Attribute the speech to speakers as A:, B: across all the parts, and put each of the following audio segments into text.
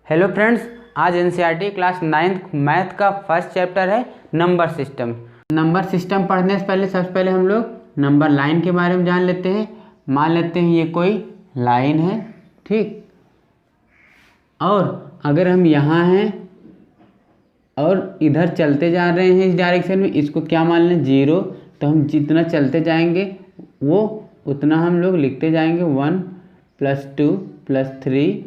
A: Hello friends, आज NCERT class 9th math का first chapter है नंबर सिस्टम। नंबर सिस्टम पढ़ने से पहले सबसे पहले हम लोग नंबर लाइन के बारे में जान लेते हैं। मान लेते हैं ये कोई लाइन है, ठीक। और अगर हम यहाँ हैं और इधर चलते जा रहे हैं इस डायरेक्शन में, इसको क्या मान लें 0। तो हम जितना चलते जाएंगे वो उतना हम लोग लिखते जाएंगे 1 + 2 + 3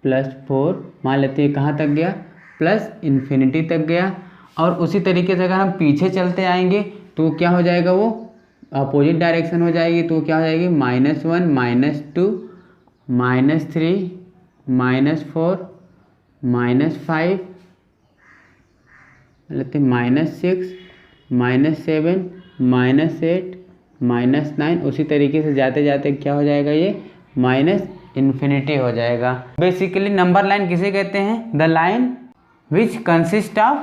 A: + 4। मान लेते हैं कहाँ तक गया, +∞ तक गया। और उसी तरीके से अगर हम पीछे चलते आएंगे तो क्या हो जाएगा, वो अपोजिट डायरेक्शन हो जाएगी। तो क्या हो जाएगी -1 -2 -3 -4 -5 लेते हैं -6 -7 -8 -9। उसी तरीके से जाते जाते क्या हो जाएगा, ये -∞ हो जाएगा। बेसिकली नंबर लाइन किसे कहते हैं, the line which consist of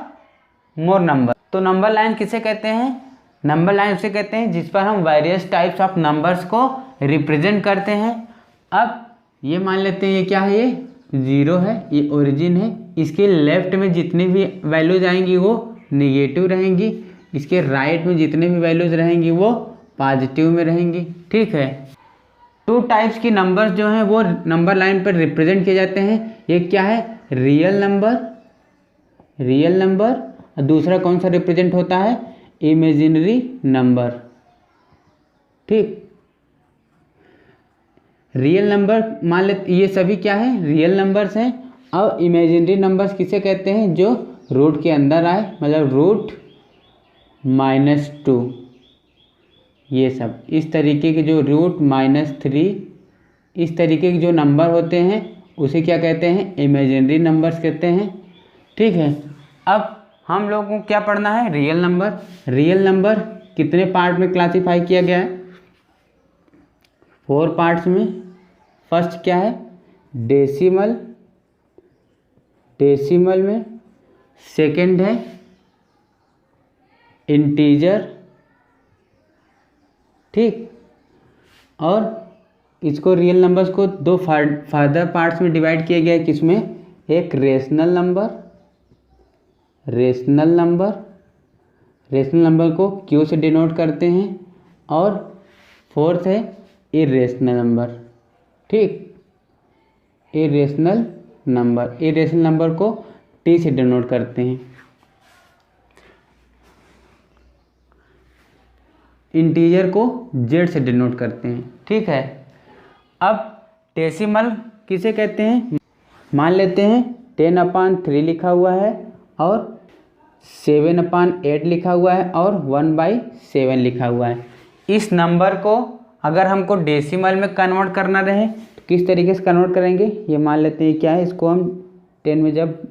A: more number. तो नंबर लाइन किसे कहते हैं, नंबर लाइन उसे कहते हैं जिस पर हम वेरियस टाइप्स ऑफ नंबर्स को रिप्रेजेंट करते हैं। अब ये मान लेते हैं ये क्या है, ये 0 है, ये ओरिजिन है। इसके लेफ्ट में जितनी भी वैल्यूज आएंगी वो निगेटिव रहेंगी, इसके राइट में जितने भी वैल्यूज रहेंगी वो पॉजिटिव में रहेंगी, ठीक है। 2 टाइप्स की नंबर्स जो हैं वो नंबर लाइन पर रिप्रेजेंट किए जाते हैं। एक क्या है, रियल नंबर, और दूसरा कौन सा रिप्रेजेंट होता है, इमेजिनरी नंबर, ठीक। रियल नंबर मान लेते ये सभी क्या है, रियल नंबर्स हैं। और इमेजिनरी नंबर्स किसे कहते हैं, जो रूट के अंदर आए, मतलब √-2, ये सब इस तरीके के जो √-3 इस तरीके के जो नंबर होते हैं उसे क्या कहते हैं, इमेजिनरी नंबर्स कहते हैं, ठीक है। अब हम लोगों को क्या पढ़ना है, रियल नंबर। रियल नंबर कितने पार्ट में क्लासीफाई किया गया है, 4 पार्ट्स में। फर्स्ट क्या है, डेसिमल में। सेकंड है इंटीजर, ठीक। और इसको रियल नंबर्स को 2 फर्दर पार्ट्स में डिवाइड किया गया है, किसमें, एक रेशनल नंबर को क्यू से डिनोट करते हैं। और फोर्थ है इरेशनल नंबर, ठीक। इरेशनल नंबर को टी से डिनोट करते हैं। इंटीजर को जेड से डिनोट करते हैं, ठीक है। अब डेसिमल किसे कहते हैं, मान लेते हैं 10/3 लिखा हुआ है और 7/8 लिखा हुआ है और 1/7 लिखा हुआ है। इस नंबर को अगर हमको डेसिमल में कन्वर्ट करना रहे तो किस तरीके से कन्वर्ट करेंगे, ये मान लेते हैं क्या है, इसको हम 10 में जब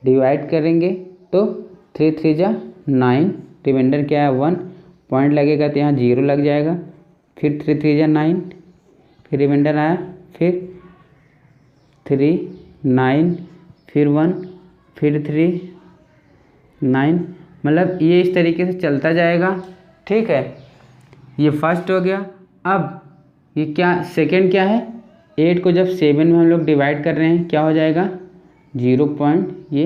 A: डिवाइड करेंगे तो 3 3 जा 9, रिमाइंडर क्या है 1, पॉइंट लगेगा तो यहाँ 0 लग जाएगा। फिर 3 3 जा 9, फिर रिमाइंडर आया, फिर 3 9, फिर 1, फिर 3 9, मतलब ये इस तरीके से चलता जाएगा, ठीक है। ये फर्स्ट हो गया। अब ये क्या, सेकंड क्या है, 8 को जब 7 में हम लोग डिवाइड कर रहे हैं क्या हो जाएगा, 0 पॉइंट, ये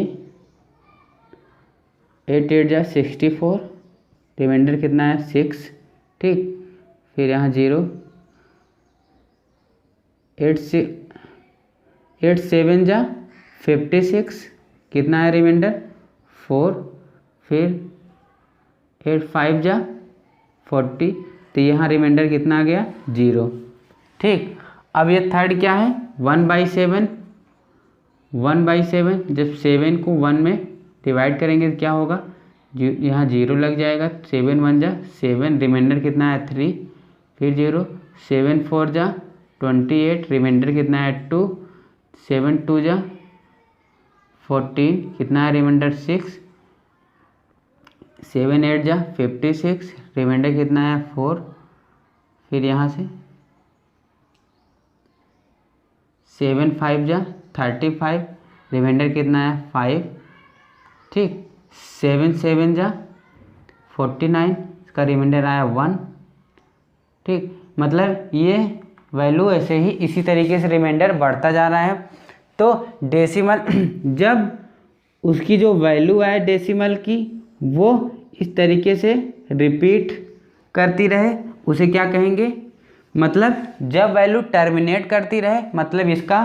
A: 8 8 जा 64, रिमाइंडर कितना है 6, ठीक। फिर यहाँ 0, 8 7 जा 56, कितना है रिमाइंडर 4, फिर 8 5 जा 40, तो यहाँ रिमाइंडर कितना आ गया 0, ठीक। अब ये थर्ड क्या है, 1/7। जब 7 को 1 में डिवाइड करेंगे तो क्या होगा, यहाँ 0 लग जाएगा, 7 1 जा 7, रिमाइंडर कितना है 3, फिर 0, 7 4 जा 28, रिमाइंडर कितना है 2, 7 2 जा 14, कितना है रिमाइंडर 6, 7 8 जा 56, रिमाइंडर कितना है 4, फिर यहाँ से 7 5 जा 35, रिमाइंडर कितना है 5, ठीक। 7 7 जा 49, इसका रिमाइंडर आया 1, ठीक। मतलब ये वैल्यू ऐसे ही इसी तरीके से रिमाइंडर बढ़ता जा रहा है, तो डेसिमल जब उसकी जो वैल्यू आए डेसिमल की वो इस तरीके से रिपीट करती रहे उसे क्या कहेंगे, मतलब जब वैल्यू टर्मिनेट करती रहे मतलब इसका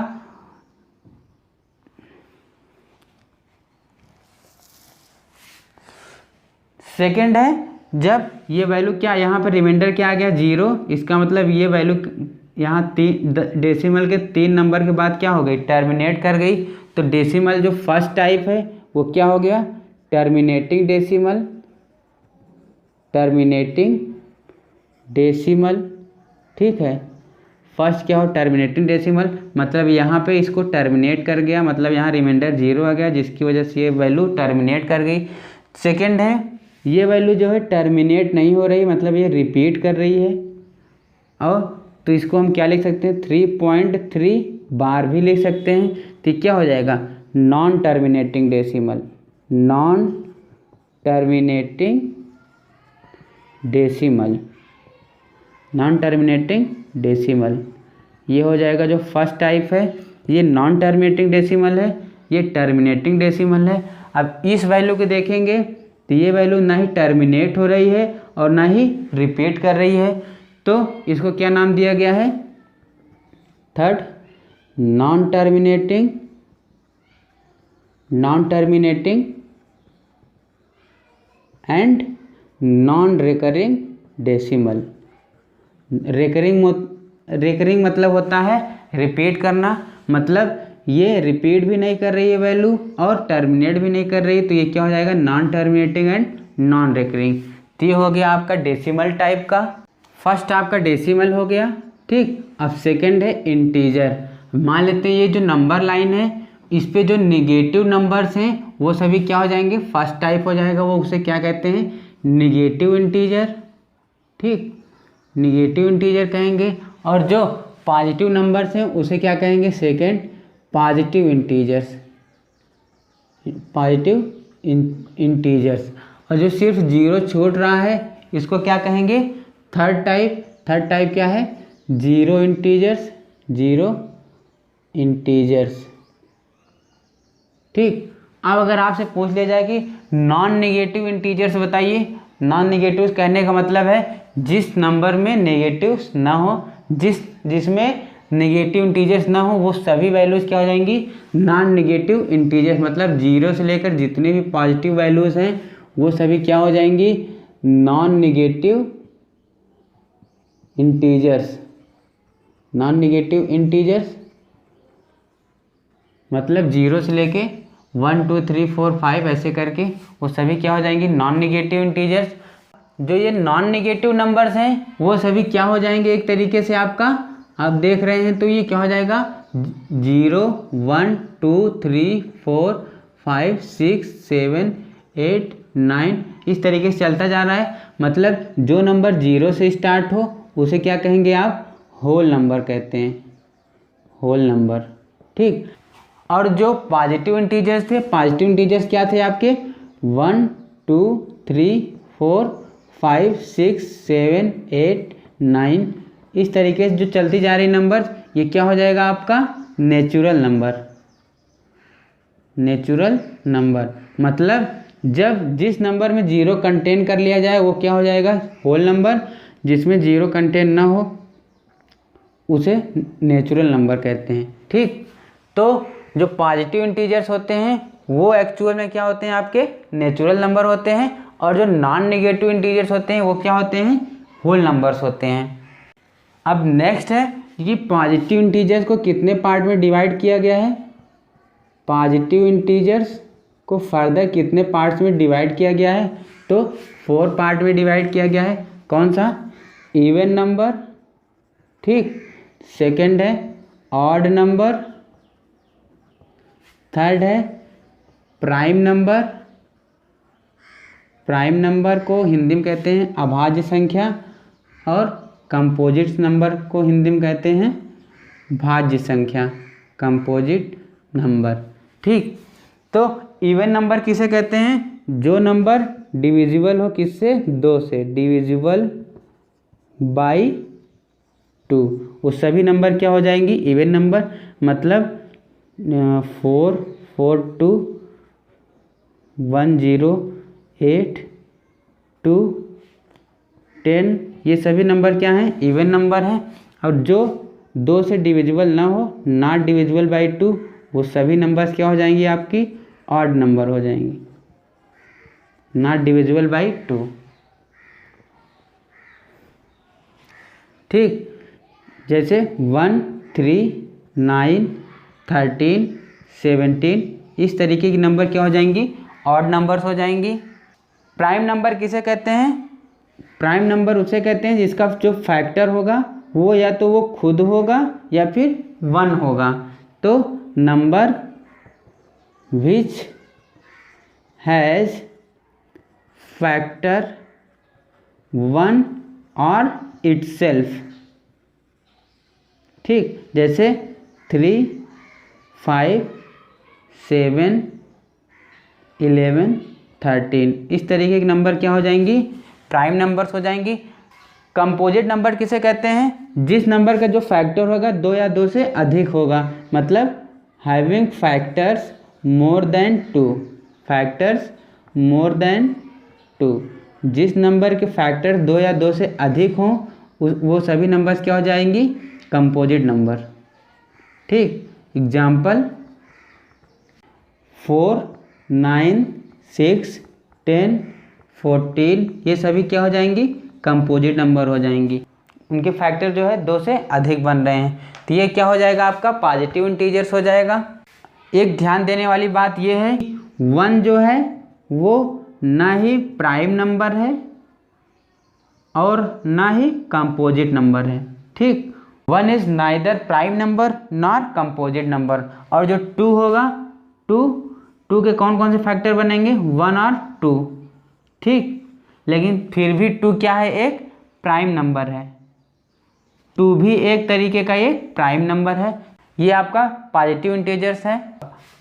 A: सेकंड है जब ये वैल्यू क्या यहाँ पर रिमाइंडर क्या आ गया 0, इसका मतलब ये वैल्यू यहाँ डेसिमल के 3 नंबर के बाद क्या हो गई, टर्मिनेट कर गई। तो डेसिमल जो फर्स्ट टाइप है वो क्या हो गया, टर्मिनेटिंग डेसिमल, टर्मिनेटिंग डेसिमल। ठीक है, फर्स्ट क्या हो, टर्मिनेटिंग डेसिमल, मतलब यहाँ पे इसको टर्मिनेट कर गया, मतलब यहाँ रिमाइंडर 0 आ गया जिसकी वजह से ये वैल्यू टर्मिनेट कर गई। सेकंड है ये वैल्यू जो है टर्मिनेट नहीं हो रही, मतलब ये रिपीट कर रही है, और तो इसको हम क्या लिख सकते हैं, 3.3 बार भी लिख सकते हैं। तो क्या हो जाएगा, non terminating decimal, non terminating decimal, non terminating decimal. ये हो जाएगा जो फर्स्ट टाइप है, ये नॉन टर्मिनेटिंग डेसिमल है, ये टर्मिनेटिंग डेसिमल है। अब इस वैल्यू को देखेंगे तो ये वैल्यू ना ही टर्मिनेट हो रही है और ना ही रिपीट कर रही है, तो इसको क्या नाम दिया गया है, third non terminating, non terminating and non recurring decimal. Recurring मतलब होता है रिपीट करना, मतलब ये रिपीट भी नहीं कर रही है वैल्यू और टर्मिनेट भी नहीं कर रही, तो ये क्या हो जाएगा, non terminating and non recurring. तो ये हो गया आपका डेसिमल टाइप का, फर्स्ट आपका डेसिमल हो गया। ठीक, अब सेकंड है इंटीजर। मान लेते हैं ये जो नंबर लाइन है इस पे जो निगेटिव नंबर्स हैं वो सभी क्या हो जाएंगे, फर्स्ट टाइप हो जाएगा, वो उसे क्या कहते हैं, निगेटिव इंटीजर। ठीक, निगेटिव इंटीजर कहेंगे, और जो पॉजिटिव नंबर्स हैं उसे क्या कहेंगे, second positive integers, positive integers. और जो सिर्फ 0 छूट रहा है इसको क्या कहेंगे, थर्ड टाइप। थर्ड टाइप क्या है, 0 इंटीजर्स, 0 इंटीजर्स। ठीक, अब अगर आपसे पूछ लिया जाए कि नॉन नेगेटिव इंटीजर्स बताइए, नॉन नेगेटिव कहने का मतलब है जिस नंबर में नेगेटिव्स ना हो, जिसमें नेगेटिव इंटीजर्स ना हो, वो सभी वैल्यूज़ क्या हो जाएंगी, नॉन नेगेटिव इंटीजर्स। मतलब 0 से लेकर जितने भी पॉजिटिव वैल्यूज़ हैं वो सभी क्या हो जाएंगी, non negative integers, non negative integers. मतलब 0 से लेके 1 2 3 4 5 ऐसे करके वो सभी क्या हो जाएंगी, नॉन नेगेटिव इंटीजर्स। जो ये नॉन नेगेटिव नंबर्स हैं वो सभी क्या हो जाएंगे, एक तरीके से आपका आप देख रहे हैं तो ये क्या हो जाएगा, 0 1 2 3 4 5 6 7 8 9 इस तरीके से चलता जा रहा है। मतलब जो नंबर 0 से स्टार्ट हो उसे क्या कहेंगे आप, होल नंबर कहते हैं, होल नंबर। ठीक, और जो पॉजिटिव इंटीजर्स थे, पॉजिटिव इंटीजर्स क्या थे आपके, 1 2 3 4 5 6 7 8 9 इस तरीके से जो चलती जा रही नंबर, ये क्या हो जाएगा आपका, नेचुरल नंबर, नेचुरल नंबर। मतलब जब जिस नंबर में 0 कंटेन कर लिया जाए वो क्या हो जाएगा, होल नंबर। जिसमें 0 कंटेन ना हो उसे नेचुरल नंबर कहते हैं। ठीक, तो जो पॉजिटिव इंटीजर्स होते हैं वो एक्चुअल में क्या होते हैं, आपके नेचुरल नंबर होते हैं, और जो नॉन नेगेटिव इंटीजर्स होते हैं वो क्या होते हैं, होल नंबर्स होते हैं। अब नेक्स्ट है कि पॉजिटिव इंटीजर्स को कितने पार्ट में डिवाइड किया गया है, पॉजिटिव इंटीजर्स को फर्दर कितने पार्ट्स में डिवाइड किया गया है, तो 4 पार्ट में डिवाइड किया गया है। कौन सा, इवन नंबर, ठीक, सेकंड है ऑड नंबर, थर्ड है प्राइम नंबर, प्राइम नंबर को हिंदी में कहते हैं अभाज्य संख्या, और कंपोजिट नंबर को हिंदी में कहते हैं भाज्य संख्या, कंपोजिट नंबर। ठीक, तो इवन नंबर किसे कहते हैं, जो नंबर डिविजिबल हो किससे, 2 से, डिविजिबल बाई 2, वो सभी नंबर क्या हो जाएंगी, इवन नंबर। मतलब 4 4 2 1 0 8 2 10, ये सभी नंबर क्या हैं? इवन नंबर हैं। और जो 2 से डिविजिबल ना हो, नॉट डिविजिबल बाई 2, वो सभी नंबर्स क्या हो जाएंगी? आपकी ऑड नंबर हो जाएंगी, नॉट डिविजिबल बाई 2। ठीक, जैसे 1 3 9 13 17, इस तरीके की नंबर क्या हो जाएंगी? ऑड नंबर्स हो जाएंगी। प्राइम नंबर किसे कहते हैं? प्राइम नंबर उसे कहते हैं जिसका जो फैक्टर होगा वो या तो वो खुद होगा या फिर 1 होगा। तो नंबर विच हैज़ फैक्टर 1 और इटसेल्फ। ठीक, जैसे 3 5 7 11 13, इस तरीके के नंबर क्या हो जाएंगी? प्राइम नंबर्स हो जाएंगी। कंपोजिट नंबर किसे कहते हैं? जिस नंबर का जो फैक्टर होगा 2 या 2 से अधिक होगा, मतलब having factors more than 2, factors more than 2। जिस नंबर के फैक्टर 2 या 2 से अधिक हों वो सभी नंबर्स क्या हो जाएंगी? Composite number. ठीक, एग्जाम्पल 4 9 6 10 14, ये सभी क्या हो जाएंगी? कंपोजिट नंबर हो जाएंगी। उनके फैक्टर जो है 2 से अधिक बन रहे हैं, तो ये क्या हो जाएगा? आपका पॉजिटिव इंटीजर्स हो जाएगा। एक ध्यान देने वाली बात ये है, 1 जो है वो ना ही प्राइम नंबर है और ना ही कंपोजिट नंबर है। ठीक, 1 is neither prime number nor composite number. और जो 2 होगा, 2 के कौन कौन से फैक्टर बनेंगे? 1 और 2। ठीक, लेकिन फिर भी 2 क्या है? एक प्राइम नंबर है। 2 भी एक तरीके का एक प्राइम नंबर है। ये आपका पॉजिटिव इंटीजर्स है।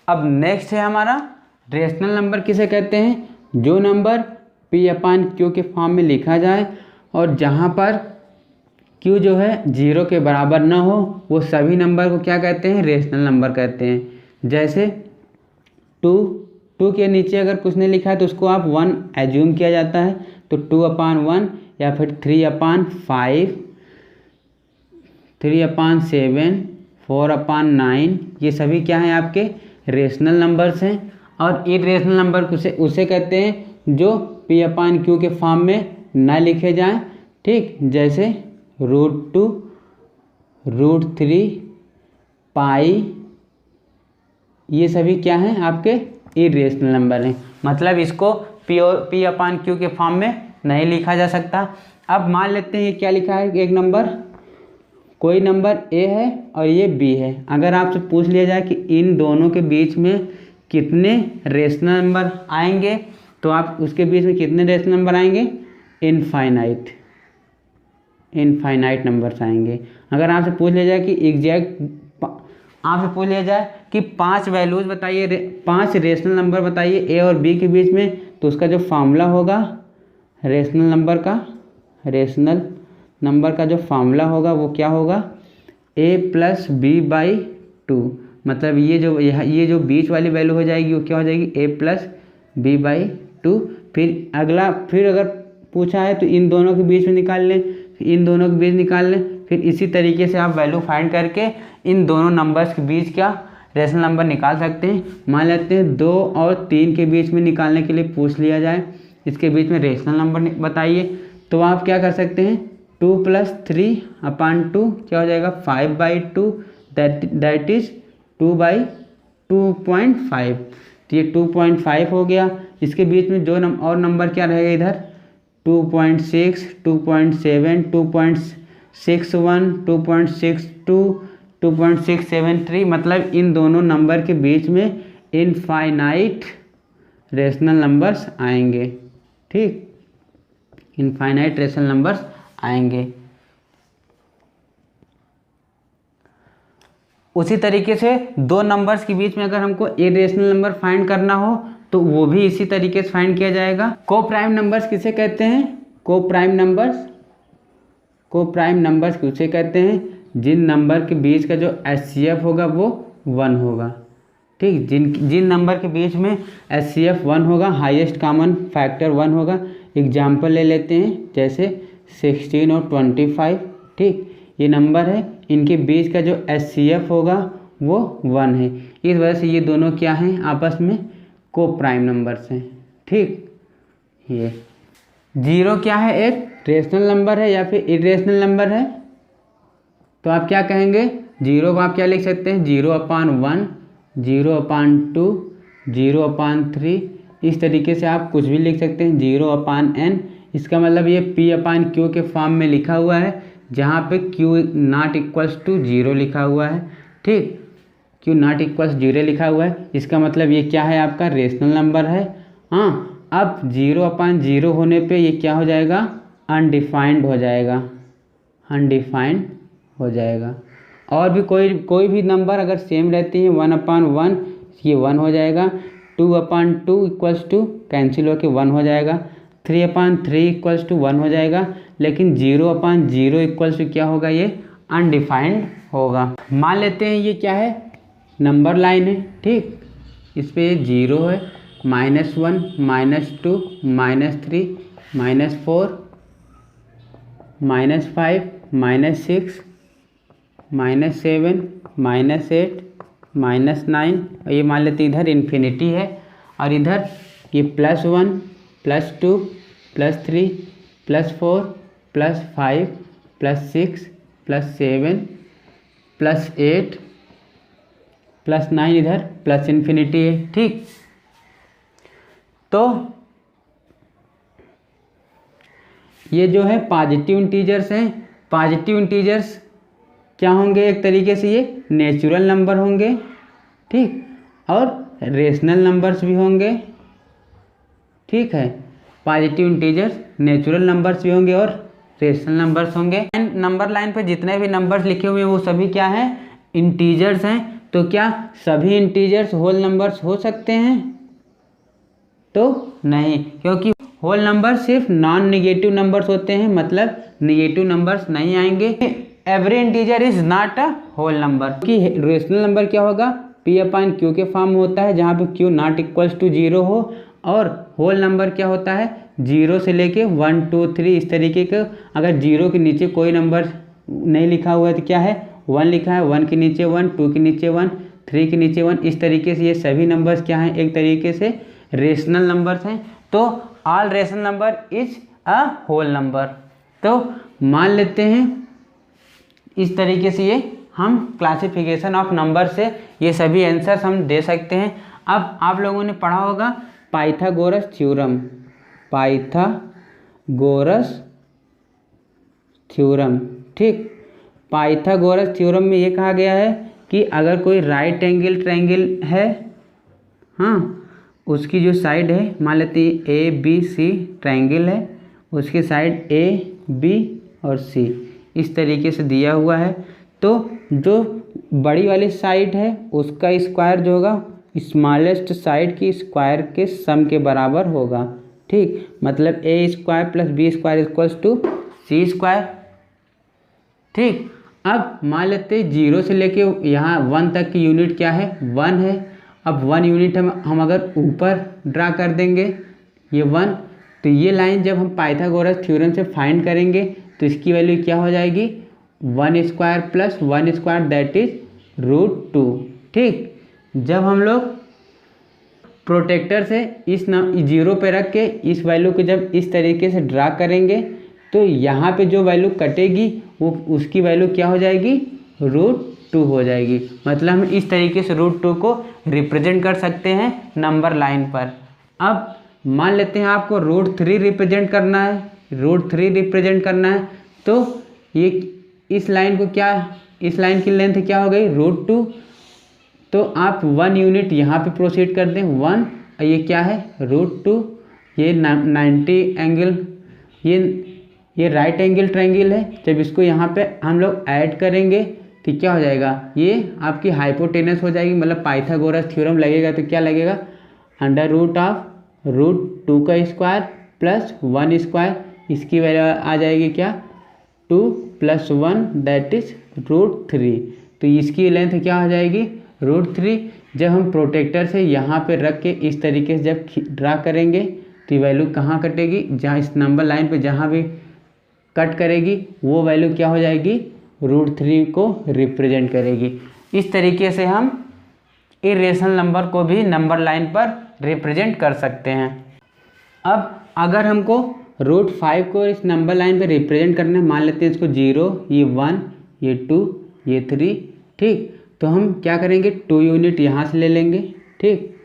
A: अब नेक्स्ट है हमारा रेशनल नंबर किसे कहते हैं? जो नंबर P/Q के फॉर्म में लिखा जाए और जहाँ पर Q जो है 0 के बराबर ना हो, वो सभी नंबर को क्या कहते हैं? रेशनल नंबर कहते हैं। जैसे 2 के नीचे अगर कुछ नहीं लिखा है तो उसको आप 1 एज्यूम किया जाता है, तो 2/1 या फिर 3/5 3/7 4/9, ये सभी क्या हैं? आपके रेशनल नंबर्स हैं। और इरेशनल नंबर उसे कहते हैं जो P/Q के फॉर्म में ना लिखे जाएं। ठीक, जैसे √2 √3 पाई, ये सभी क्या हैं? आपके इरेशनल नंबर हैं, मतलब इसको P/Q के फॉर्म में नहीं लिखा जा सकता। अब मान लेते हैं ये क्या लिखा है? एक नंबर, कोई नंबर A है और ये B है। अगर आपसे पूछ लिया जाए कि इन दोनों के बीच में कितने रेशनल नंबर आएंगे, तो आप उसके बीच में कितने रेशनल नंबर आएंगे? इनफाइनाइट नंबर्स आएंगे। अगर आपसे पूछ लिया जाए कि आपसे पूछ लिया जाए कि 5 वैल्यूज़ बताइए, 5 रेशनल नंबर बताइए A और B के बीच में, तो उसका जो फार्मूला होगा रेशनल नंबर का जो फार्मूला होगा वो क्या होगा? A+B/2। मतलब ये जो बीच वाली वैल्यू हो जाएगी वो क्या हो जाएगी? A+B/2। फिर अगर पूछा है तो इन दोनों के बीच में निकाल लें, फिर इसी तरीके से आप वैल्यू फाइंड करके इन दोनों नंबर्स के बीच क्या रेशनल नंबर निकाल सकते हैं। मान लेते हैं 2 और 3 के बीच में निकालने के लिए पूछ लिया जाए, इसके बीच में रेशनल नंबर बताइए, तो आप क्या कर सकते हैं? 2 + 3/2 क्या हो जाएगा? 5/2, दैट इज 2/2.5। तो ये 2.5 हो गया। इसके बीच में जो और नंबर क्या रहेगा? इधर 2.6 2.7 2.61 2.62 2.673, मतलब इन दोनों नंबर के बीच में इनफाइनाइट रेशनल नंबर्स आएंगे। ठीक, इनफाइनाइट रेशनल नंबर्स आएंगे। उसी तरीके से दो नंबर्स के बीच में अगर हमको इरेशनल नंबर फाइंड करना हो तो वो भी इसी तरीके से फाइंड किया जाएगा। को प्राइम नंबर्स किसे कहते हैं? को प्राइम नंबर्स किसे कहते हैं? जिन नंबर के बीच का जो HCF होगा वो 1 होगा। ठीक, जिन नंबर के बीच में HCF 1 होगा, हाईएस्ट कॉमन फैक्टर 1 होगा। एग्जाम्पल ले लेते हैं, जैसे 16 और 25। ठीक, ये नंबर है, इनके बीच का जो HCF होगा वो 1 है। इस वजह से ये दोनों क्या हैं, आपस में को प्राइम नंबर्स हैं। ठीक, ये 0 क्या है, एक रेशनल नंबर है या फिर इरेशनल नंबर है। तो आप क्या कहेंगे, 0 को आप क्या लिख सकते हैं, 0/1, 0/2, 0/3, इस तरीके से आप कुछ भी लिख सकते हैं, 0/n। इसका मतलब ये P/Q के फॉर्म में लिखा हुआ है, जहाँ पे Q नॉट इक्वल्स टू 0 लिखा हुआ है। ठीक, Q नॉट इक्वल्स 0 लिखा हुआ है, इसका मतलब ये क्या है, आपका रेशनल नंबर है। हाँ, अब 0/0 होने पे ये क्या हो जाएगा, अनडिफाइंड हो जाएगा, अनडिफाइंड हो जाएगा। और भी कोई भी नंबर अगर सेम रहती है, 1/1 ये 1 हो जाएगा, 2/2 इक्वल्स टू कैंसिल होकर 1 हो जाएगा, 3/3 इक्वल्स टू 1 हो जाएगा। लेकिन 0/0 इक्वल्स टू क्या होगा, ये अनडिफाइंड होगा। मान लेते हैं ये क्या है, नंबर लाइन है। ठीक, इस पे 0 है, -1, -2, -3, -4, -5, -6, -7, -8, -9, और ये मान लेते हैं इधर इन्फिनिटी है, और इधर ये +1, +2, +3, +4, +5, +6, +7, +8, +9, इधर प्लस इन्फिनिटी है। ठीक, तो ये जो है पॉजिटिव इंटीजर्स हैं। पॉजिटिव इंटीजर्स क्या होंगे, एक तरीके से ये नेचुरल नंबर होंगे। ठीक, और रेशनल नंबर्स भी होंगे। ठीक है, पॉजिटिव इंटीजर्स नेचुरल नंबर्स भी होंगे और रेशनल नंबर्स होंगे। नंबर लाइन पे जितने भी नंबर्स लिखे हुए हैं वो सभी क्या हैं, इंटीजर्स हैं। तो क्या सभी इंटीजर्स होल नंबर्स हो सकते हैं, तो नहीं, क्योंकि होल नंबर सिर्फ नॉन निगेटिव नंबर्स होते हैं, मतलब निगेटिव नंबर्स नहीं आएंगे। Every integer is not a whole number. कि रेशनल नंबर क्या होगा, P/Q के फॉर्म में होता है, जहाँ पे Q नॉट इक्वल्स टू 0 हो। और होल नंबर क्या होता है, 0 से लेके 1, 2, 3 इस तरीके के। अगर 0 के नीचे कोई नंबर नहीं लिखा हुआ है तो क्या है, 1 लिखा है, 1 के नीचे 1, 2 के नीचे 1, 3 के नीचे 1, इस तरीके से ये सभी नंबर्स क्या हैं, एक तरीके से रेशनल नंबर्स हैं। तो all rational number is a whole number. तो मान लेते हैं इस तरीके से ये हम क्लासिफिकेशन ऑफ नंबर से ये सभी आंसर्स हम दे सकते हैं। अब आप लोगों ने पढ़ा होगा पाइथागोरस थ्योरम, पाइथागोरस थ्योरम। ठीक, पाइथागोरस थ्योरम में ये कहा गया है कि अगर कोई राइट एंगल ट्रायंगल है, हाँ, उसकी जो साइड है, मान लेते हैं ABC ट्रायंगल है, उसकी साइड A, B और C इस तरीके से दिया हुआ है। तो जो बड़ी वाली साइड है उसका स्क्वायर जो होगा स्मॉलेस्ट साइड की स्क्वायर के सम के बराबर होगा। ठीक, मतलब A² + B² equals to C²। ठीक, अब मान लेते हैं 0 से लेके यहाँ 1 तक की यूनिट क्या है, 1 है। अब 1 यूनिट हम अगर ऊपर ड्रा कर देंगे ये 1, तो ये लाइन जब हम पाइथागोरस थ्योरम से फाइंड करेंगे तो इसकी वैल्यू क्या हो जाएगी, 1² + 1² दैट इज √2। ठीक, जब हम लोग प्रोटेक्टर से इस 0 पे रख के इस वैल्यू को जब इस तरीके से ड्रा करेंगे तो यहाँ पे जो वैल्यू कटेगी वो उसकी वैल्यू क्या हो जाएगी, √2 हो जाएगी। मतलब हम इस तरीके से √2 को रिप्रेजेंट कर सकते हैं नंबर लाइन पर। अब मान लेते हैं आपको √3 रिप्रेजेंट करना है, √3 रिप्रेजेंट करना है, तो ये इस लाइन को क्या, इस लाइन की लेंथ क्या हो गई, √2। तो आप 1 यूनिट यहाँ पे प्रोसीड कर दें, 1, ये क्या है √2, ये 90 एंगल, ये राइट एंगल ट्रायंगल है। जब इसको यहाँ पे हम लोग ऐड करेंगे तो क्या हो जाएगा, ये आपकी हाइपोटेनस हो जाएगी, मतलब पाइथागोरस थ्योरम लगेगा तो क्या लगेगा, √2 का स्क्वायर प्लस 1², इसकी वैल्यू आ जाएगी क्या, 2 + 1 दैट इज √3। तो इसकी लेंथ क्या हो जाएगी, √3। जब हम प्रोटेक्टर से यहाँ पे रख के इस तरीके से जब ड्रा करेंगे तो ये वैल्यू कहाँ कटेगी, जहाँ इस नंबर लाइन पे जहाँ भी कट करेगी वो वैल्यू क्या हो जाएगी, √3 को रिप्रेजेंट करेगी। इस तरीके से हम इरेशनल नंबर को भी नंबर लाइन पर रिप्रेजेंट कर सकते हैं। अब अगर हमको √5 को इस नंबर लाइन पे रिप्रेजेंट करना है, मान लेते हैं इसको 0, ये 1, ये 2, ये 3, ठीक। तो हम क्या करेंगे, 2 यूनिट यहाँ से ले लेंगे, ठीक,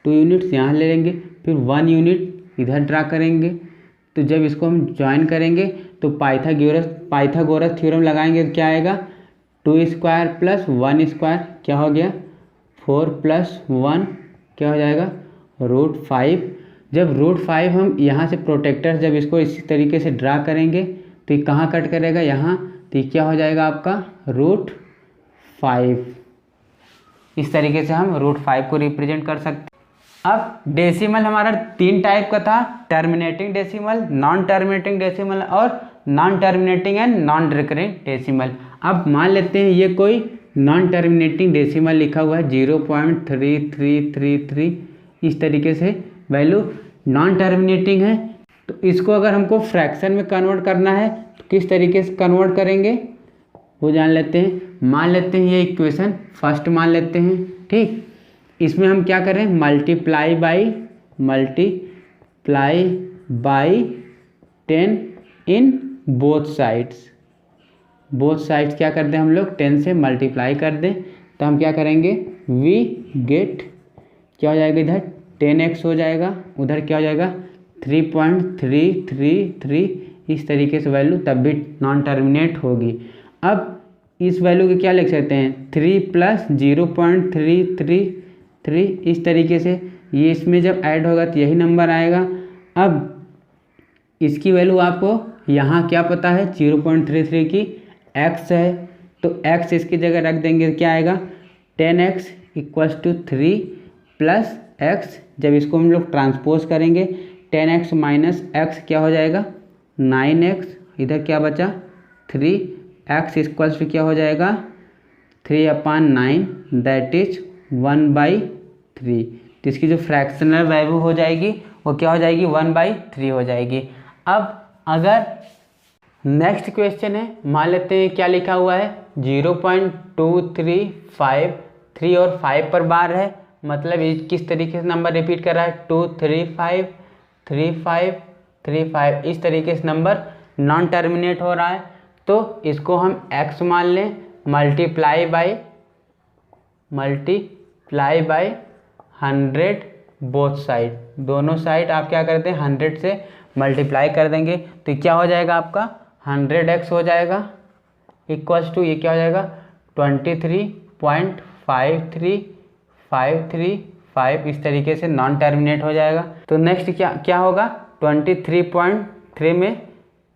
A: 2 यूनिट्स यहाँ ले लेंगे, फिर 1 यूनिट इधर ड्रा करेंगे। तो जब इसको हम ज्वाइन करेंगे तो पाइथागोरस थ्योरम लगाएंगे तो क्या आएगा, 2² + 1² क्या हो गया, 4 + 1 क्या हो जाएगा, √5। जब √5 हम यहाँ से प्रोटेक्टर जब इसको इसी तरीके से ड्रा करेंगे तो ये कहाँ कट करेगा, यहाँ, तो ये क्या हो जाएगा आपका √5। इस तरीके से हम √5 को रिप्रेजेंट कर सकते हैं। अब डेसिमल हमारा 3 टाइप का था, terminating decimal, non terminating decimal और non terminating and non recurring decimal. अब मान लेते हैं ये कोई नॉन टर्मिनेटिंग डेसिमल लिखा हुआ है 0.3333, इस तरीके से वैल्यू नॉन टर्मिनेटिंग है। तो इसको अगर हमको फ्रैक्शन में कन्वर्ट करना है तो किस तरीके से कन्वर्ट करेंगे वो जान लेते हैं। मान लेते हैं ये इक्वेशन फर्स्ट मान लेते हैं, ठीक। इसमें हम क्या करें, multiply by 10 in both sides क्या कर दें हम लोग 10 से मल्टीप्लाई कर दें। तो हम क्या करेंगे, वी गेट क्या हो जाएगा, इधर 10x हो जाएगा, उधर क्या हो जाएगा 3.333, इस तरीके से वैल्यू तब भी नॉन टर्मिनेट होगी। अब इस वैल्यू को क्या लिख सकते हैं, 3 + 0.333, इस तरीके से ये इसमें जब ऐड होगा तो यही नंबर आएगा। अब इसकी वैल्यू आपको यहाँ क्या पता है, 0.33 की x है, तो x इसकी जगह रख देंगे तो क्या आएगा, 10x = 3 + x, जब इसको हम लोग ट्रांसपोज करेंगे 10x - x क्या हो जाएगा 9x, इधर क्या बचा 3x = क्या हो जाएगा 3/9, दैट इज 1/3। तो इसकी जो फ्रैक्शनल वैल्यू हो जाएगी वो क्या हो जाएगी 1/3 हो जाएगी। अब अगर नेक्स्ट क्वेश्चन है, मान लेते हैं क्या लिखा हुआ है 0.235, 3 और 5 पर बार है, मतलब ये किस तरीके से नंबर रिपीट कर रहा है 2 3 5 3 5 3 5, इस तरीके से नंबर नॉन टर्मिनेट हो रहा है। तो इसको हम x मान लें, मल्टीप्लाई बाई 100 बोथ साइड, दोनों साइड आप क्या करते हैं 100 से मल्टीप्लाई कर देंगे तो क्या हो जाएगा आपका 100x हो जाएगा, इक्वल्स टू ये क्या हो जाएगा 23.53535, इस तरीके से नॉन टर्मिनेट हो जाएगा। तो नेक्स्ट क्या होगा 23.3 में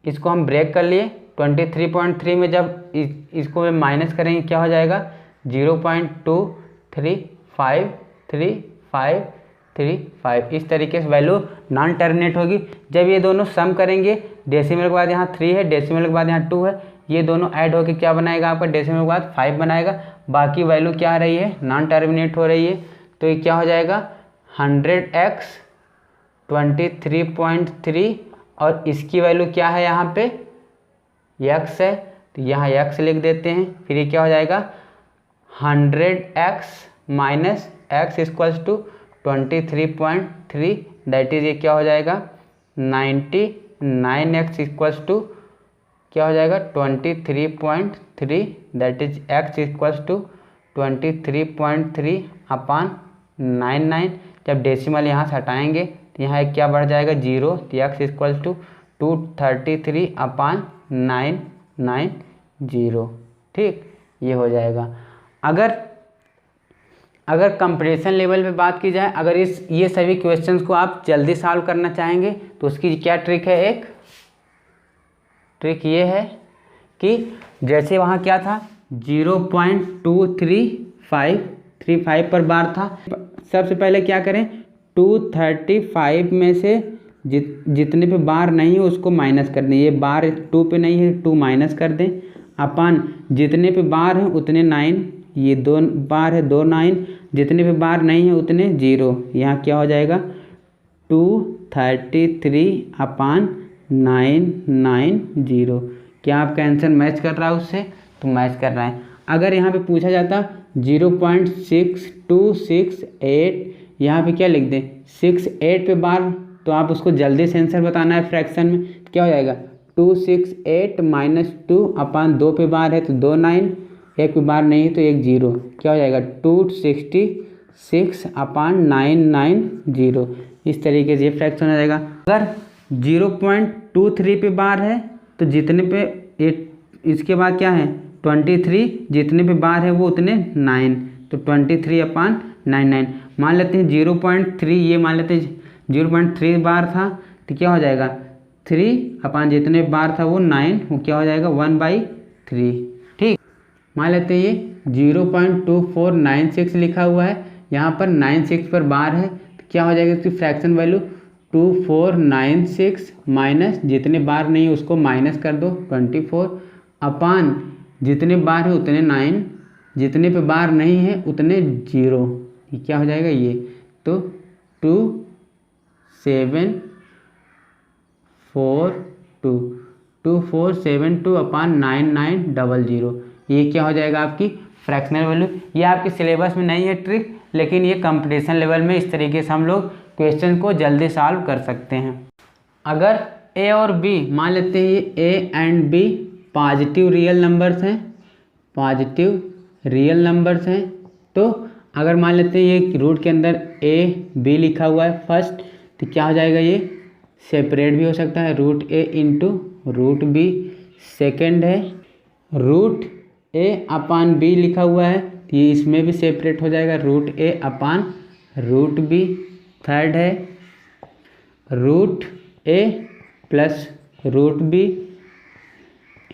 A: इसको हम ब्रेक कर लिए, 23.3 में जब इसको माइनस करेंगे क्या हो जाएगा 0.23535, इस तरीके से वैल्यू नॉन टर्मिनेट होगी। जब ये दोनों सम करेंगे, डेसिमल के बाद यहाँ 3 है, डेसिमल के बाद यहाँ 2 है, ये दोनों ऐड होकर क्या बनाएगा आपका डेसिमल के बाद 5 बनाएगा, बाकी वैल्यू क्या आ रही है नॉन टर्मिनेट हो रही है। तो ये क्या हो जाएगा 100x 23.3 और इसकी वैल्यू क्या है यहाँ पे x है, तो यहाँ x लिख देते हैं। फिर ये क्या हो जाएगा 100x - x = 23.3, दैट इज ये क्या हो जाएगा 99x = क्या हो जाएगा 23.3, दैट इज x = 23.3/99। जब डेसिमल यहाँ से हटाएंगे तो यहाँ क्या बढ़ जाएगा 0, तो x = 233/990, ठीक, ये हो जाएगा। अगर कंप्रेशन लेवल पे बात की जाए, अगर ये सभी क्वेश्चंस को आप जल्दी सॉल्व करना चाहेंगे तो उसकी क्या ट्रिक है, एक ट्रिक ये है कि जैसे वहाँ क्या था 0.23535 पर बार था, सबसे पहले क्या करें 235 में से जितने पे बार नहीं है उसको माइनस कर दें, ये बार 2 पे नहीं है 2 माइनस कर दें, अपन जितने पे बार हैं उतने 9, ये 2 बार है 2 9, जितने पे बार नहीं है उतने 0। यहाँ क्या हो जाएगा 233/990। क्या आपका आंसर मैच कर रहा है उससे? तो मैच कर रहा है। अगर यहाँ पे पूछा जाता 0.6268, यहाँ पे क्या लिख दें 68 पे बार, तो आप उसको जल्दी से आंसर बताना है फ्रैक्शन में। तो क्या हो जाएगा 268 - 2/2 पे बार है तो 2 9, एक पे बार नहीं है तो 1 0। क्या हो जाएगा 266/990। इस तरीके से ये फ्रैक्शन हो जाएगा। अगर 0.23 पे बार है तो जितने पे इसके बाद क्या है 23, जितने पे बार है वो उतने 9, तो 23/99। मान लेते हैं 0.3, ये मान लेते हैं 0.3 बार था तो क्या हो जाएगा 3 जितने बार था वो 9, वो क्या हो जाएगा 1/3। ठीक, मान लेते हैं ये 0.2496 लिखा हुआ है, यहाँ पर 96 पर बार है तो क्या हो जाएगा इसकी फ्रैक्शन वैल्यू 2496 माइनस जितने बार नहीं है उसको माइनस कर दो 24 जितने बार है उतने 9, जितने पे बार नहीं है उतने 0। ये क्या हो जाएगा ये तो 2472/9900। ये क्या हो जाएगा आपकी फ्रैक्शनल वैल्यू। ये आपके सिलेबस में नहीं है ट्रिक, लेकिन ये कंपटीशन लेवल में इस तरीके से हम लोग क्वेश्चन को जल्दी सॉल्व कर सकते हैं। अगर ए और बी मान लेते हैं ये A and B positive real numbers हैं, पॉजिटिव रियल नंबर्स हैं, तो अगर मान लेते हैं ये रूट के अंदर ए बी लिखा हुआ है फर्स्ट, तो क्या हो जाएगा ये सेपरेट भी हो सकता है रूट ए इंटू रूट बी। सेकेंड है रूट A/B लिखा हुआ है, ये इसमें भी सेपरेट हो जाएगा रूट A/√B। थर्ड है root A plus root B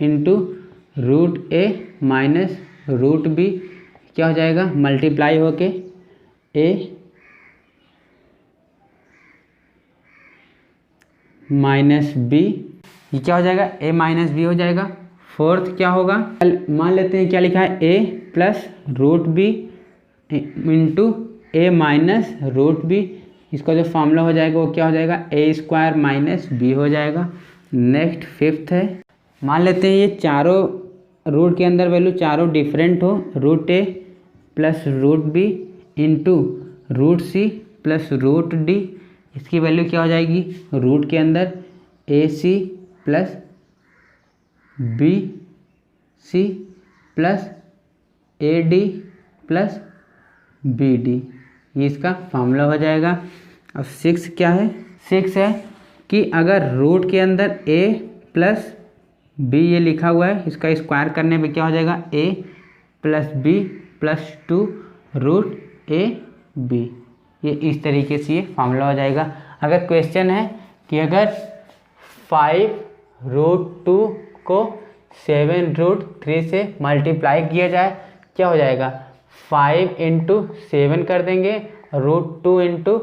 A: into root A minus root B। क्या हो जाएगा मल्टीप्लाई होके A माइनस B, ये क्या हो जाएगा A माइनस B हो जाएगा। फोर्थ क्या होगा मान लेते हैं क्या लिखा है A plus root B into A minus root B। इसका जो फॉर्मूला हो जाएगा वो क्या हो जाएगा A² माइनस B हो जाएगा। नेक्स्ट फिफ्थ है मान लेते हैं ये चारों रूट के अंदर वैल्यू चारों डिफरेंट हो, root A plus root B into root C plus root D। इसकी वैल्यू क्या हो जाएगी रूट के अंदर AC plus BC plus AD plus BD, ये इसका फॉर्मूला हो जाएगा। अब सिक्स क्या है, सिक्स है कि अगर रूट के अंदर A प्लस B ये लिखा हुआ है, इसका स्क्वायर करने पे क्या हो जाएगा A plus B plus 2 root AB। ये इस तरीके से ये फॉर्मूला हो जाएगा। अगर क्वेश्चन है कि अगर 5√2 को 7√3 से मल्टीप्लाई किया जाए क्या हो जाएगा 5 × 7 कर देंगे √2 ×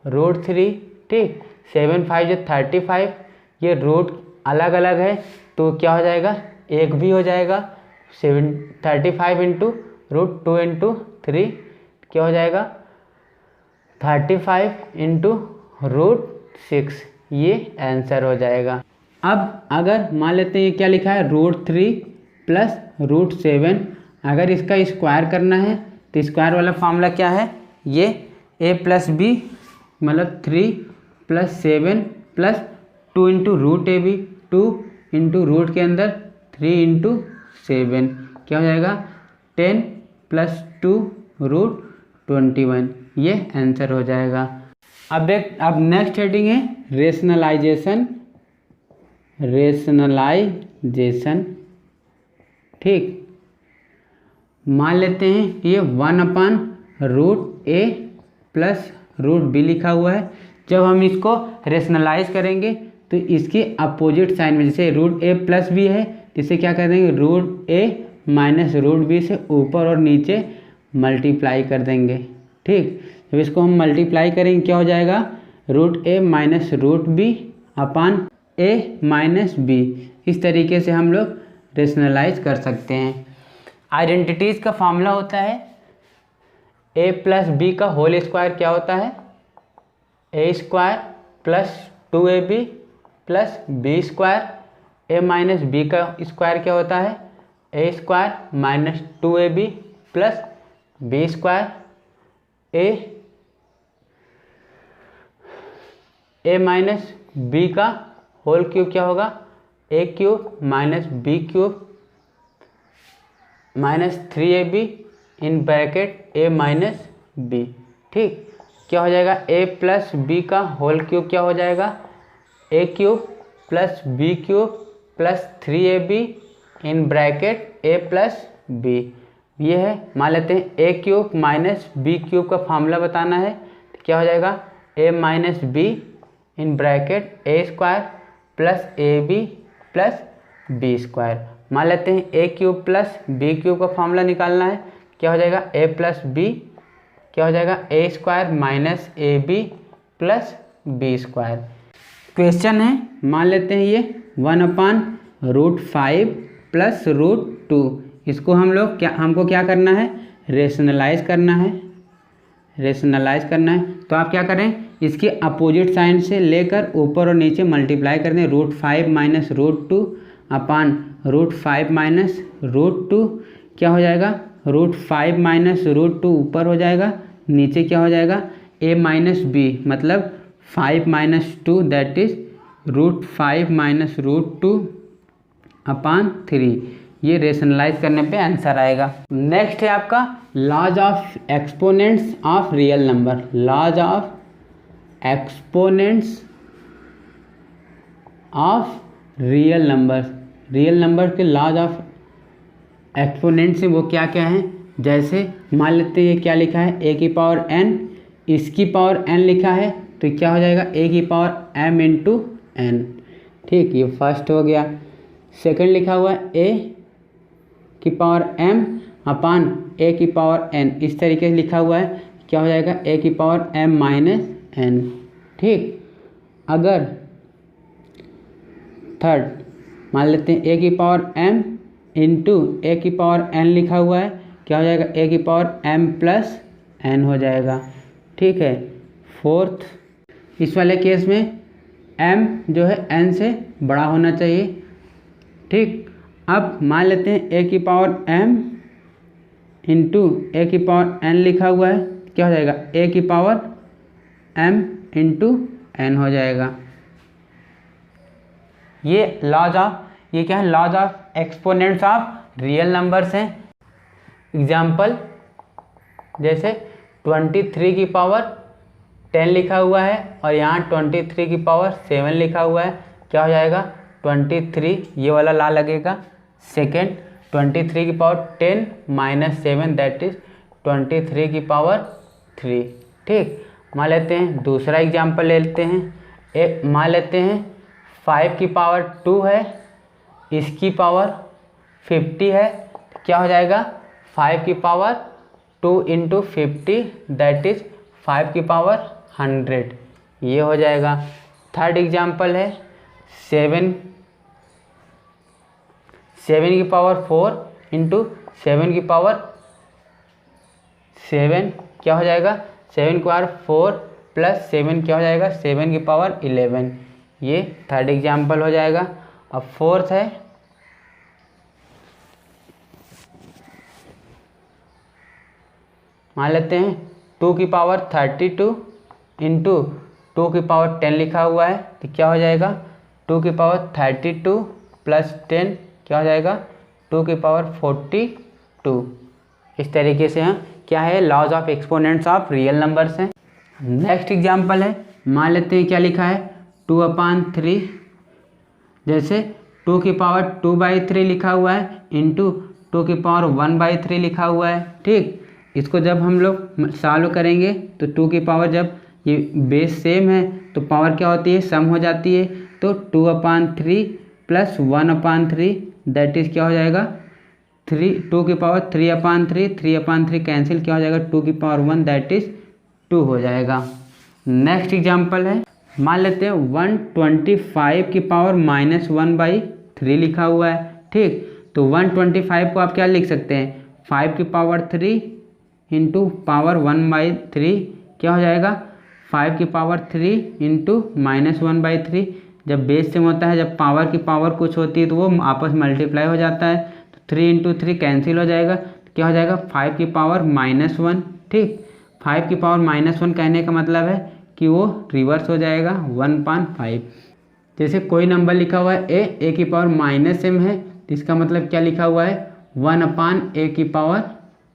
A: √3। ठीक, 7 5 35, ये रूट अलग अलग है तो क्या हो जाएगा एक भी हो जाएगा 35 × √2 × 3 क्या हो जाएगा 35 × √6, ये आंसर हो जाएगा। अब अगर मान लेते हैं ये क्या लिखा है √3 प्लस √7, अगर इसका स्क्वायर करना है तो स्क्वायर वाला फार्मूला क्या है ये A प्लस B मतलब 3 प्लस 7 प्लस 2 × √AB, 2 × रूट के अंदर 3 × 7 क्या हो जाएगा 10 प्लस 2 √21, ये आंसर हो जाएगा। अब नेक्स्ट हेडिंग है रेशनलाइजेशन, रेशनलाइजेशन। ठीक, मान लेते हैं ये 1/√A प्लस √B लिखा हुआ है। जब हम इसको रेशनलाइज करेंगे तो इसके अपोजिट साइन में जैसे √A प्लस B है तो इसे क्या कर देंगे √A माइनस √B से ऊपर और नीचे मल्टीप्लाई कर देंगे। ठीक, जब इसको हम मल्टीप्लाई करेंगे क्या हो जाएगा √A minus √B upon A minus B। इस तरीके से हम लोग रेशनलाइज कर सकते हैं। आइडेंटिटीज़ का फार्मूला होता है ए प्लस बी का होल स्क्वायर क्या होता है, A square plus 2ab plus B square. A minus B का स्क्वायर क्या होता है, A square minus 2ab plus B square. A minus B का होल क्यूब क्या होगा, A cube minus B cube minus 3ab in bracket A minus B. ठीक, क्या हो जाएगा, ए प्लस बी का होल क्यूब क्या हो जाएगा, A cube plus B cube plus 3ab in bracket A plus B. ये है, मान लेते हैं A cube minus B cube का फार्मूला बताना है, तो क्या हो जाएगा, A minus B in bracket A square plus A B plus B square. मान लेते हैं A cube plus B cube का फार्मूला निकालना है, क्या हो जाएगा, ए प्लस बी क्या हो जाएगा, A square minus A B plus B square. Question है, मान लेते हैं ये 1/√5 प्लस √2, इसको हमको क्या करना है, रेशनलाइज करना है। तो आप क्या करें, इसके अपोजिट साइन से लेकर ऊपर और नीचे मल्टीप्लाई कर दें। √5 माइनस √2 अपान √5 माइनस √2 क्या हो जाएगा, √5 माइनस √2 ऊपर हो जाएगा, नीचे क्या हो जाएगा, a माइनस बी मतलब 5 माइनस 2 दैट इज √5 माइनस √2 अपान 3। ये रेशनलाइज करने पे आंसर आएगा। नेक्स्ट है आपका laws of exponents of real number. Laws of exponents of real number के लॉज ऑफ एक्सपोनेंट्स वो क्या क्या है, जैसे मान लेते हैं ये क्या लिखा है, a की पावर n, इसकी पावर n लिखा है, तो क्या हो जाएगा, a की पावर m इंटू n। ठीक, ये फर्स्ट हो गया। सेकंड लिखा हुआ है a की पावर m अपान a की पावर n, इस तरीके से लिखा हुआ है, क्या हो जाएगा, a की पावर m माइनस n। ठीक, अगर थर्ड मान लेते हैं a की पावर m इंटू ए की पावर n लिखा हुआ है, क्या हो जाएगा, a की पावर m प्लस n हो जाएगा। ठीक है, फोर्थ इस वाले केस में m जो है n से बड़ा होना चाहिए। ठीक, अब मान लेते हैं a की पावर m इंटू ए की पावर n लिखा हुआ है, क्या हो जाएगा, a की पावर m इंटू n हो जाएगा। ये लॉज ऑफ, ये क्या है, laws of exponents of real numbers हैं। एग्जाम्पल जैसे 23 की पावर 10 लिखा हुआ है और यहाँ 23 की पावर 7 लिखा हुआ है, क्या हो जाएगा, 23 ये वाला ला लगेगा। सेकेंड 23 की पावर 10 माइनस 7 दैट इज 23 की पावर 3। ठीक, मान लेते हैं दूसरा एग्जाम्पल ले लेते हैं। मान लेते हैं 5 की पावर 2 है, इसकी पावर 50 है, क्या हो जाएगा, 5 की पावर 2 इंटू 50 दैट इज 5 की पावर 100, ये हो जाएगा। थर्ड एग्जाम्पल है 7 की पावर 4 इंटू 7 की पावर 7, क्या हो जाएगा, 7 की पावर 4 प्लस 7 क्या हो जाएगा, 7 की पावर 11, ये थर्ड एग्जाम्पल हो जाएगा। अब फोर्थ है मान लेते हैं 2 की पावर 32 इंटू 2 की पावर 10 लिखा हुआ है, तो क्या हो जाएगा, 2 की पावर 32 प्लस 10 क्या हो जाएगा, 2 की पावर 42। इस तरीके से हम क्या है, laws of exponents of real numbers हैं। नेक्स्ट एग्जाम्पल है, मान लेते हैं क्या लिखा है, 2/3, जैसे 2 की पावर 2/3 लिखा हुआ है इंटू 2 की पावर 1/3 लिखा हुआ है। ठीक, इसको जब हम लोग सॉल्व करेंगे तो 2 की पावर, जब ये बेस सेम है तो पावर क्या होती है, सम हो जाती है, तो 2/3 प्लस 1/3 दैट इज क्या हो जाएगा, 2 की पावर 3/3 कैंसिल, क्या हो जाएगा, 2 की पावर 1 दैट इज 2 हो जाएगा। नेक्स्ट एग्जाम्पल है, मान लेते हैं 125 की पावर -1/3 लिखा हुआ है। ठीक, तो 125 को आप क्या लिख सकते हैं, 5 की पावर 3 इंटू पावर 1/3 क्या हो जाएगा 5 की पावर 3 इंटू -1/3। जब बेस सेम होता है, जब पावर की पावर कुछ होती है तो वो आपस में मल्टीप्लाई हो जाता है, तो 3 इंटू 3 कैंसिल हो जाएगा, क्या हो जाएगा 5 की पावर -1। ठीक, 5 की पावर -1 कहने का मतलब है कि वो रिवर्स हो जाएगा 1/5। जैसे कोई नंबर लिखा हुआ है ए की पावर -m है, तो इसका मतलब क्या लिखा हुआ है 1/a की पावर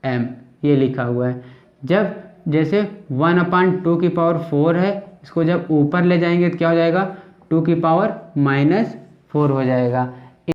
A: m, ये लिखा हुआ है। जब जैसे 1/2 की पावर 4 है, इसको जब ऊपर ले जाएंगे तो क्या हो जाएगा 2 की पावर -4 हो जाएगा।